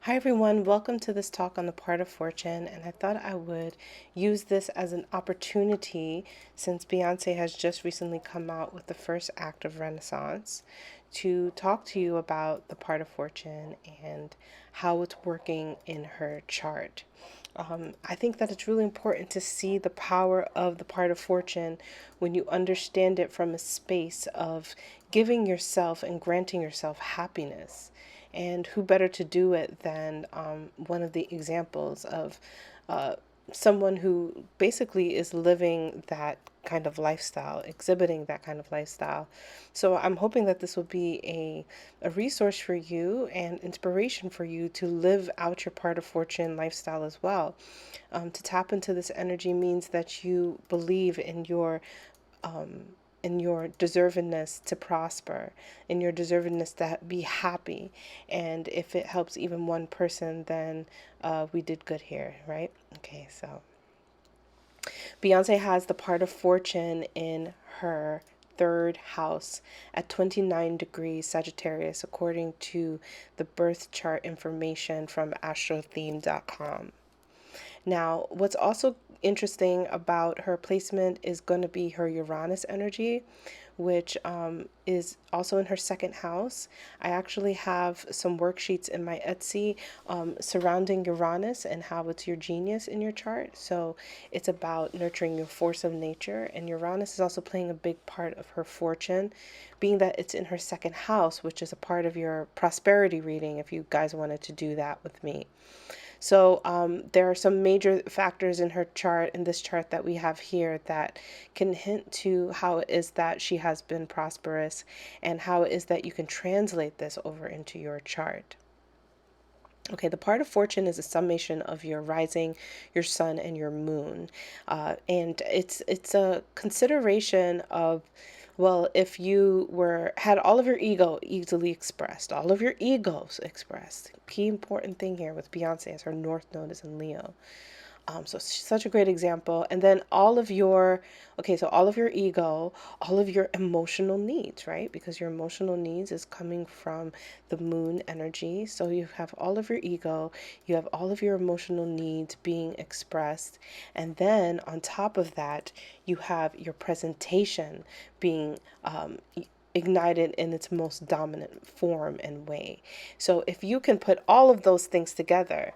Hi everyone, welcome to this talk on the part of fortune. And I thought I would use this as an opportunity since Beyonce has just recently come out with the first act of Renaissance to talk to you about the part of fortune and how it's working in her chart. I think that it's really important to see the power of the part of fortune when you understand it from a space of giving yourself and granting yourself happiness. And who better to do it than one of the examples of uh, someone who basically is living that kind of lifestyle, exhibiting that kind of lifestyle. So I'm hoping that this will be a resource for you and inspiration for you to live out your part of fortune lifestyle as well. To tap into this energy means that you believe in your deservedness to prosper, in your deservedness to be happy. And if it helps even one person, then we did good here, right? Okay, so Beyonce has the part of fortune in her third house at 29 degrees Sagittarius, according to the birth chart information from astrotheme.com. Now, what's also interesting about her placement is going to be her Uranus energy, which is also in her second house. I actually have some worksheets in my Etsy surrounding Uranus and how it's your genius in your chart. So it's about nurturing your force of nature. And Uranus is also playing a big part of her fortune, being that it's in her second house, which is a part of your prosperity reading if you guys wanted to do that with me. So there are some major factors in her chart, in this chart that we have here, that can hint to how it is that she has been prosperous and how it is that you can translate this over into your chart. Okay, the part of fortune is a summation of your rising, your sun, and your moon, and it's a consideration of, well, if you had all of your ego easily expressed, all of your egos expressed. Key important thing here with Beyonce is her North Node is in Leo. So she's such a great example. And then all of your ego, all of your emotional needs, right? Because your emotional needs is coming from the moon energy. So you have all of your ego, you have all of your emotional needs being expressed. And then on top of that, you have your presentation being ignited in its most dominant form and way. So if you can put all of those things together,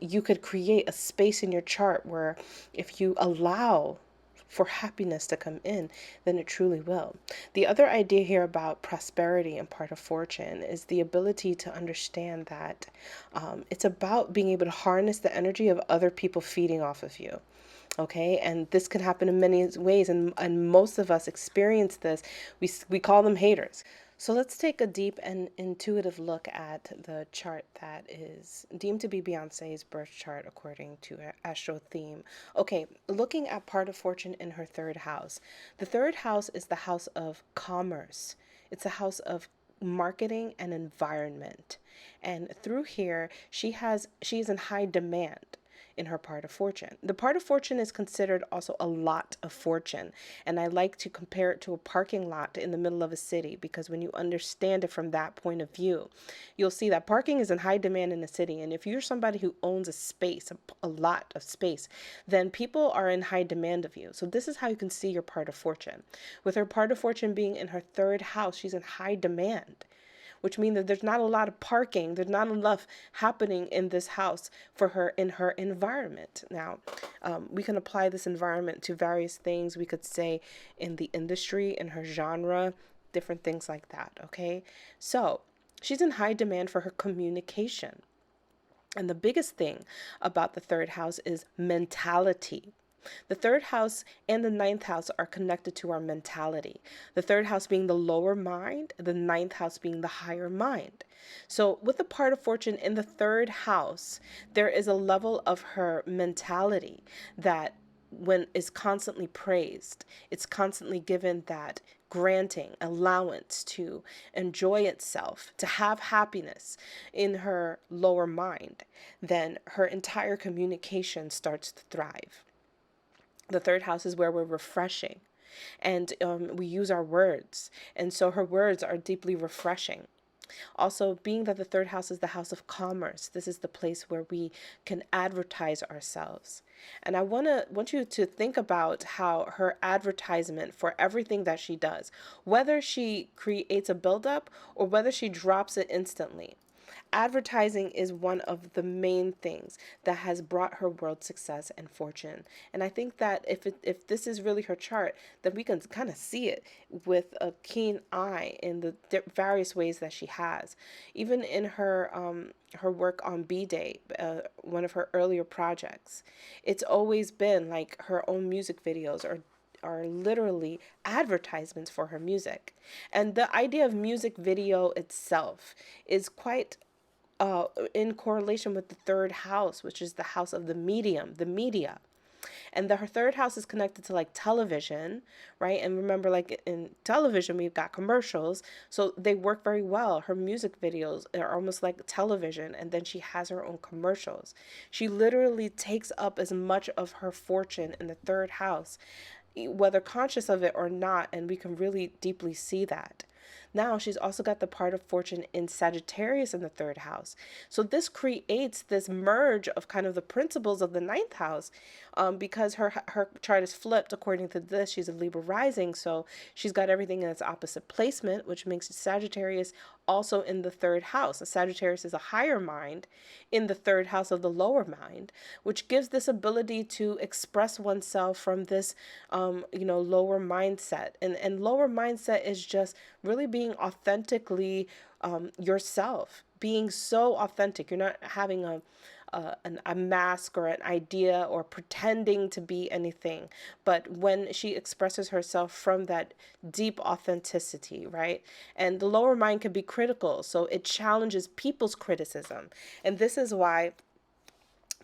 you could create a space in your chart where if you allow for happiness to come in, then it truly will. The other idea here about prosperity and part of fortune is the ability to understand that it's about being able to harness the energy of other people feeding off of you. Okay, and this can happen in many ways, and most of us experience this. We call them haters. So let's take a deep and intuitive look at the chart that is deemed to be Beyonce's birth chart according to Astro Theme. Okay, looking at part of fortune in her third house. The third house is the house of commerce. It's a house of marketing and environment. And through here, she's in high demand in her part of fortune. The part of fortune is considered also a lot of fortune. And I like to compare it to a parking lot in the middle of a city, because when you understand it from that point of view, you'll see that parking is in high demand in a city. And if you're somebody who owns a space, a lot of space, then people are in high demand of you. So this is how you can see your part of fortune. With her part of fortune being in her third house, she's in high demand, which means that there's not a lot of parking. There's not enough happening in this house for her in her environment. Now, we can apply this environment to various things. We could say in the industry, in her genre, different things like that. Okay. So she's in high demand for her communication. And the biggest thing about the third house is mentality. The third house and the ninth house are connected to our mentality. The third house being the lower mind, the ninth house being the higher mind. So, with the part of fortune in the third house, there is a level of her mentality that when is constantly praised, it's constantly given that granting allowance to enjoy itself, to have happiness in her lower mind, then her entire communication starts to thrive. The third house is where we're refreshing, and we use our words. And so her words are deeply refreshing. Also, being that the third house is the house of commerce, this is the place where we can advertise ourselves. And I want you to think about how her advertisement for everything that she does, whether she creates a buildup or whether she drops it instantly. Advertising is one of the main things that has brought her world success and fortune. And I think that if this is really her chart, then we can kind of see it with a keen eye in the various ways that she has. Even in her work on B-Day, one of her earlier projects, it's always been like her own music videos are literally advertisements for her music. And the idea of music video itself is quite in correlation with the third house, which is the house of the medium, the media. And her third house is connected to like television, right? And remember, like in television, we've got commercials. So they work very well. Her music videos are almost like television. And then she has her own commercials. She literally takes up as much of her fortune in the third house, whether conscious of it or not. And we can really deeply see that. Now she's also got the part of fortune in Sagittarius in the third house. So this creates this merge of kind of the principles of the ninth house, because her chart is flipped according to this. She's a Libra rising, so she's got everything in its opposite placement, which makes Sagittarius also in the third house. A Sagittarius is a higher mind in the third house of the lower mind, which gives this ability to express oneself from this, lower mindset. And lower mindset is just really being authentically yourself, being so authentic. You're not having a mask or an idea or pretending to be anything. But when she expresses herself from that deep authenticity, right? And the lower mind can be critical, so it challenges people's criticism. And this is why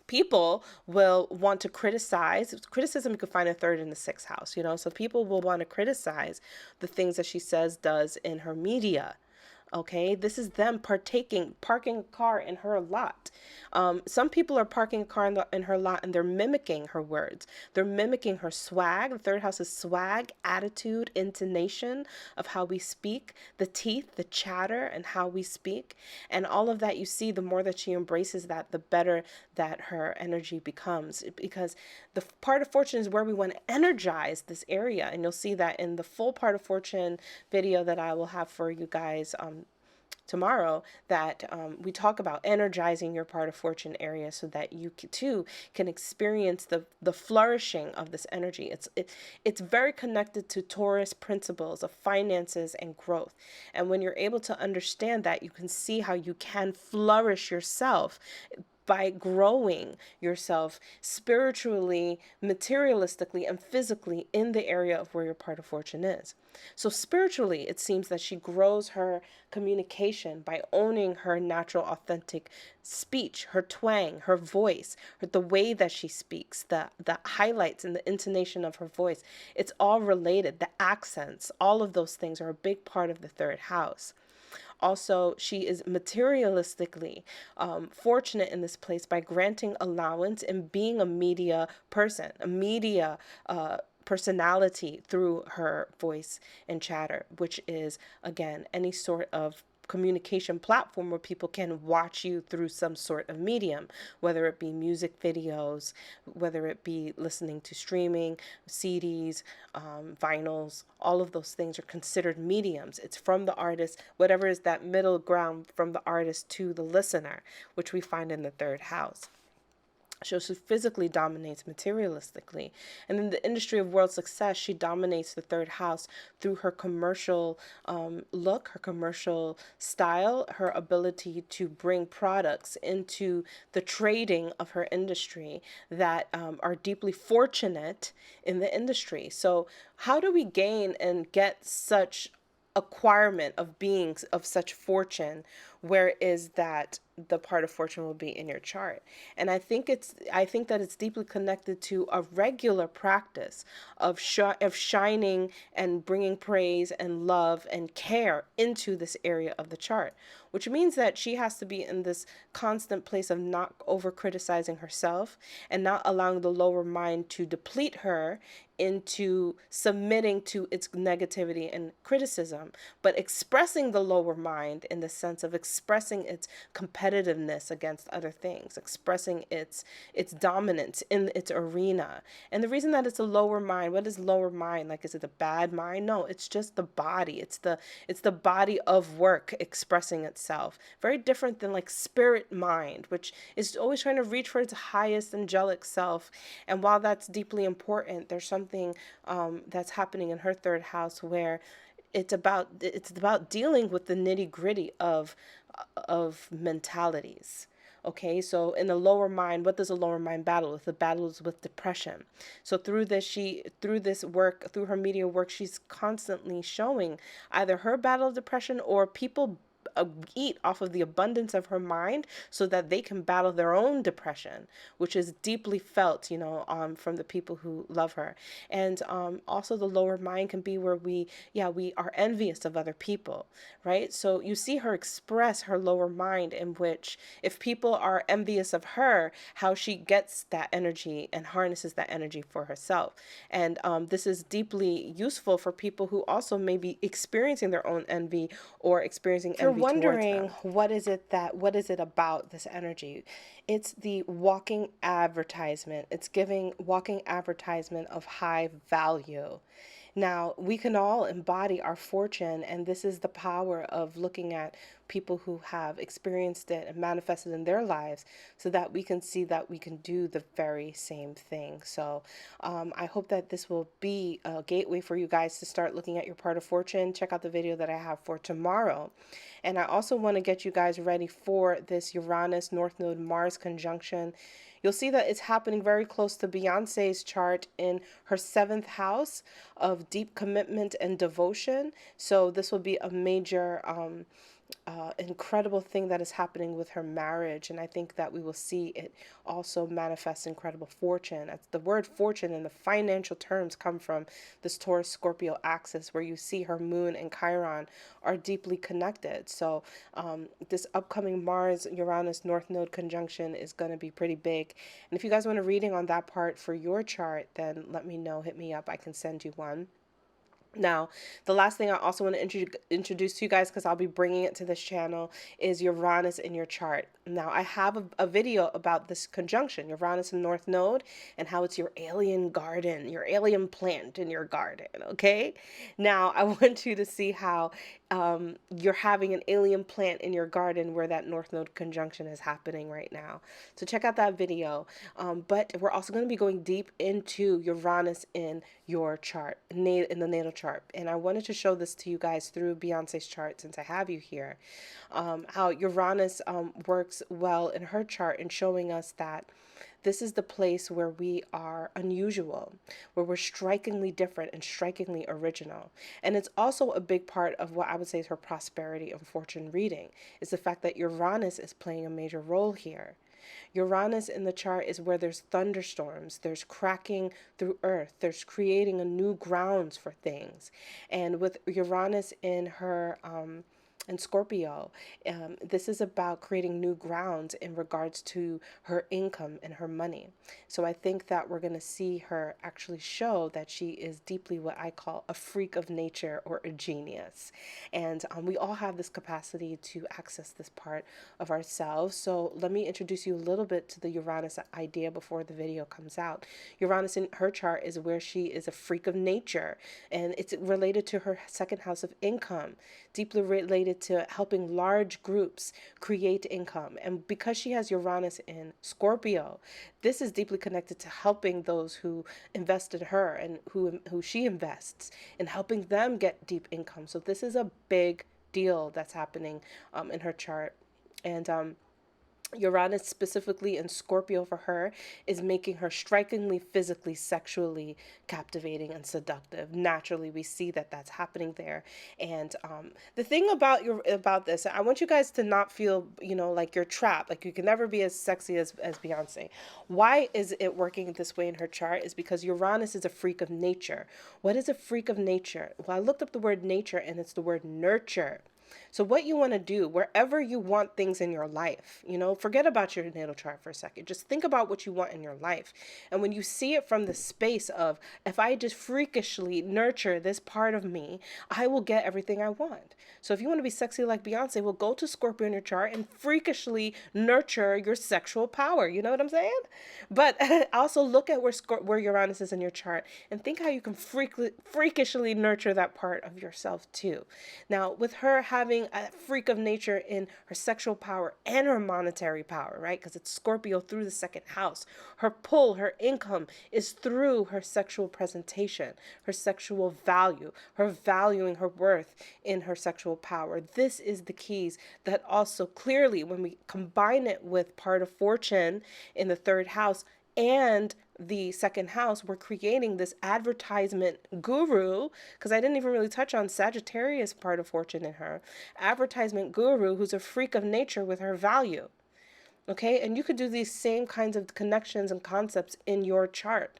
people will want to criticize. Criticism you could find a third in the sixth house, so people will want to criticize the things that she says, does in her media. Okay, this is them parking a car in her lot. Some people are parking a car in her lot and they're mimicking her words. They're mimicking her swag. The third house is swag, attitude, intonation of how we speak, the teeth, the chatter, and how we speak. And all of that, you see, the more that she embraces that, the better that her energy becomes. Because the part of fortune is where we want to energize this area. And you'll see that in the full part of fortune video that I will have for you guys tomorrow, that we talk about energizing your part of fortune area so that you too can experience the flourishing of this energy. It's very connected to Taurus principles of finances and growth. And when you're able to understand that, you can see how you can flourish yourself by growing yourself spiritually, materialistically, and physically in the area of where your part of fortune is. So spiritually, it seems that she grows her communication by owning her natural, authentic speech, her twang, her voice, the way that she speaks, the highlights and the intonation of her voice. It's all related. The accents, all of those things are a big part of the third house. Also, she is materialistically fortunate in this place by granting allowance and being a media person, a media personality through her voice and chatter, which is, again, any sort of communication platform where people can watch you through some sort of medium, whether it be music videos, whether it be listening to streaming, CDs, vinyls. All of those things are considered mediums. It's from the artist, whatever is that middle ground from the artist to the listener, which we find in the third house. So she physically dominates materialistically. And in the industry of world success, she dominates the third house through her commercial look, her commercial style, her ability to bring products into the trading of her industry that are deeply fortunate in the industry. So how do we gain and get such acquirement of beings of such fortune where is that the part of fortune will be in your chart. And I think that it's deeply connected to a regular practice of of shining and bringing praise and love and care into this area of the chart, which means that she has to be in this constant place of not over criticizing herself and not allowing the lower mind to deplete her into submitting to its negativity and criticism, but expressing the lower mind in the sense of expressing its competitiveness against other things, expressing its dominance in its arena. And the reason that it's a lower mind, what is lower mind? Like, is it a bad mind? No, it's just the body. It's the body of work expressing itself. Very different than like spirit mind, which is always trying to reach for its highest angelic self. And while that's deeply important, there's something that's happening in her third house where it's about dealing with the nitty gritty of mentalities. Okay, so in the lower mind, what does the lower mind battle with? The battles with depression. So through this work, through her media work, she's constantly showing either her battle of depression or people eat off of the abundance of her mind so that they can battle their own depression, which is deeply felt, from the people who love her. And also the lower mind can be where we are envious of other people, right? So you see her express her lower mind, in which if people are envious of her, how she gets that energy and harnesses that energy for herself. And this is deeply useful for people who also may be experiencing their own envy or experiencing envy. If you're wondering what is it about this energy, it's the walking advertisement. It's giving walking advertisement of high value. Now, we can all embody our fortune, and this is the power of looking at people who have experienced it and manifested in their lives so that we can see that we can do the very same thing. So I hope that this will be a gateway for you guys to start looking at your part of fortune. Check out the video that I have for tomorrow. And I also want to get you guys ready for this Uranus North Node Mars conjunction. You'll see that it's happening very close to Beyonce's chart in her 7th house of deep commitment and devotion. So this will be a major incredible thing that is happening with her marriage. And I think that we will see it also manifest incredible fortune. The word fortune in the financial terms come from this Taurus Scorpio axis, where you see her moon and Chiron are deeply connected. So this upcoming Mars Uranus North Node conjunction is going to be pretty big. And if you guys want a reading on that part for your chart, then let me know. Hit me up. I can send you one. Now, the last thing I also want to introduce to you guys, because I'll be bringing it to this channel, is Uranus in your chart. Now, I have a video about this conjunction, Uranus and North Node, and how it's your alien garden, your alien plant in your garden, okay? Now, I want you to see how you're having an alien plant in your garden where that North Node conjunction is happening right now. So check out that video. But we're also going to be going deep into Uranus in your chart, in the natal chart. And I wanted to show this to you guys through Beyonce's chart, since I have you here, how Uranus works well in her chart in showing us that this is the place where we are unusual, where we're strikingly different and strikingly original. And it's also a big part of what I would say is her prosperity and fortune reading, is the fact that Uranus is playing a major role here. Uranus in the chart is where there's thunderstorms, there's cracking through earth, there's creating a new grounds for things. And with Uranus in her and Scorpio, this is about creating new grounds in regards to her income and her money. So I think that we're going to see her actually show that she is deeply what I call a freak of nature or a genius. And we all have this capacity to access this part of ourselves. So let me introduce you a little bit to the Uranus idea before the video comes out. Uranus in her chart is where she is a freak of nature, and it's related to her 2nd house of income, deeply related to helping large groups create income. And because she has Uranus in Scorpio, this is deeply connected to helping those who invest in her and who she invests, in helping them get deep income. So this is a big deal that's happening in her chart. And Uranus specifically in Scorpio for her is making her strikingly physically, sexually captivating and seductive. Naturally, we see that that's happening there. And the thing about this, I want you guys to not feel, like you're trapped. Like you can never be as sexy as Beyonce. Why is it working this way in her chart? Is because Uranus is a freak of nature. What is a freak of nature? Well, I looked up the word nature, and it's the word nurture. So what you want to do, wherever you want things in your life, forget about your natal chart for a second. Just think about what you want in your life. And when you see it from the space of, if I just freakishly nurture this part of me, I will get everything I want. So if you want to be sexy like Beyonce, well, go to Scorpio in your chart and freakishly nurture your sexual power. You know what I'm saying? But also look at where Uranus is in your chart and think how you can freakishly nurture that part of yourself too. Now, with her having a freak of nature in her sexual power and her monetary power, right? Because it's Scorpio through the second house. Her pull, her income is through her sexual presentation, her sexual value, her valuing her worth in her sexual power. This is the keys that also clearly, when we combine it with part of fortune in the third house and the second house, we're creating this advertisement guru, because I didn't even really touch on Sagittarius part of fortune in her. Advertisement guru who's a freak of nature with her value. Okay, and you could do these same kinds of connections and concepts in your chart.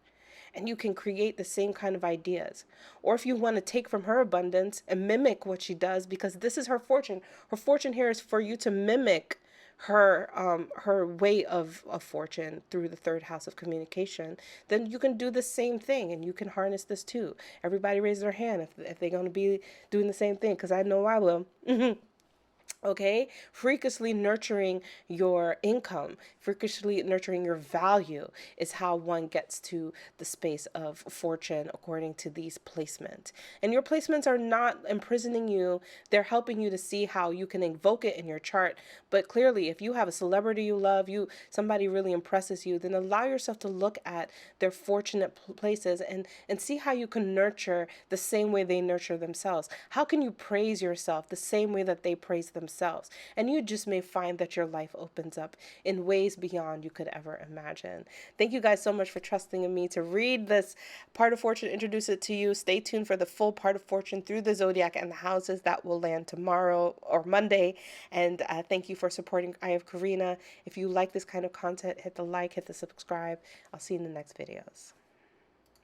And you can create the same kind of ideas. Or if you want to take from her abundance and mimic what she does, because this is her fortune. Her fortune here is for you to mimic her way of fortune through the third house of communication, then you can do the same thing and you can harness this too. Everybody raise their hand if they're going to be doing the same thing, because I know I will. Okay, freakishly nurturing your income, freakishly nurturing your value is how one gets to the space of fortune according to these placements. And your placements are not imprisoning you, they're helping you to see how you can invoke it in your chart. But clearly, if you have a celebrity you love, somebody really impresses you, then allow yourself to look at their fortunate places and see how you can nurture the same way they nurture themselves. How can you praise yourself the same way that they praise themselves? And you just may find that your life opens up in ways beyond you could ever imagine. Thank you guys so much for trusting in me to read this part of fortune, introduce it to you. Stay tuned for the full part of fortune through the zodiac and the houses that will land tomorrow or Monday. And thank you for supporting I Have Karina. If you like this kind of content, hit the like, hit the subscribe. I'll see you in the next videos.